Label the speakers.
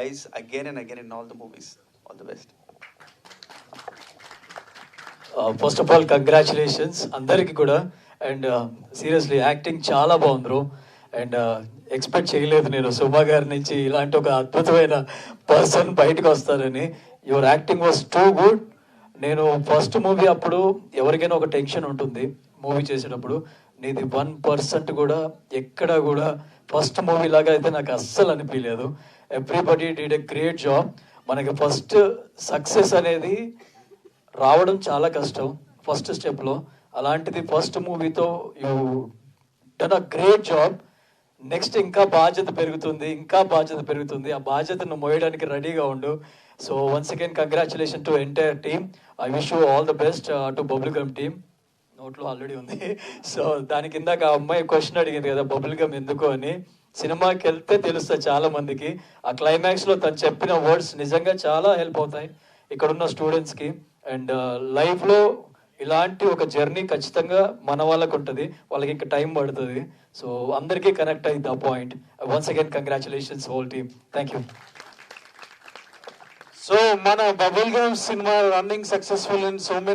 Speaker 1: guys again and again in all the movies. All the best.
Speaker 2: First of all congratulations అందరికి కూడా. And seriously acting చాలా బాగుంది bro. And expect చేయలేదు నేను సుమా గారి నుంచి ఇలాంటి ఒక అద్భుతమైన పర్సన్ బయటకు వస్తారని. Your acting was too good. నేను ఫస్ట్ మూవీ అప్పుడు ఎవరికైనా ఒక టెన్షన్ ఉంటుంది మూవీ చేసేటప్పుడు. నీది 1% కూడా ఎక్కడ కూడా ఫస్ట్ మూవీ లాగా అయితే నాకు అస్సలు అనిపించలేదు. Everybody did a great job. మనకి ఫస్ట్ సక్సెస్ అనేది రావడం చాలా కష్టం ఫస్ట్ స్టెప్లో. అలాంటిది ఫస్ట్ మూవీతో you done a great job. Next ఇంకా బాధ్యత పెరుగుతుంది, ఇంకా బాధ్యత పెరుగుతుంది. ఆ బాధ్యతను మోయడానికి రెడీగా ఉండు. So once again congratulation to entire team. I wish you all the best to bubble gum team. నోట్లో ఆల్రెడీ ఉంది. సో దాని కింద ఆ అమ్మాయి క్వశ్చన్ అడిగింది కదా బబుల్ గమ్ ఎందుకు అని. సినిమాకి వెళ్తే తెలుస్తుంది చాలా మందికి. ఆ క్లైమాక్స్లో తను చెప్పిన వర్డ్స్ నిజంగా చాలా హెల్ప్ అవుతాయి ఇక్కడున్న స్టూడెంట్స్కి. అండ్ లైఫ్లో ఇలాంటి ఒక జర్నీ ఖచ్చితంగా మన వాళ్ళకు ఉంటుంది, వాళ్ళకి ఇంకా టైం పడుతుంది. సో అందరికీ కనెక్ట్ అయింది ఆ point. Once again congratulations whole team. Thank you.
Speaker 3: So మన bubble gum cinema running successful in so many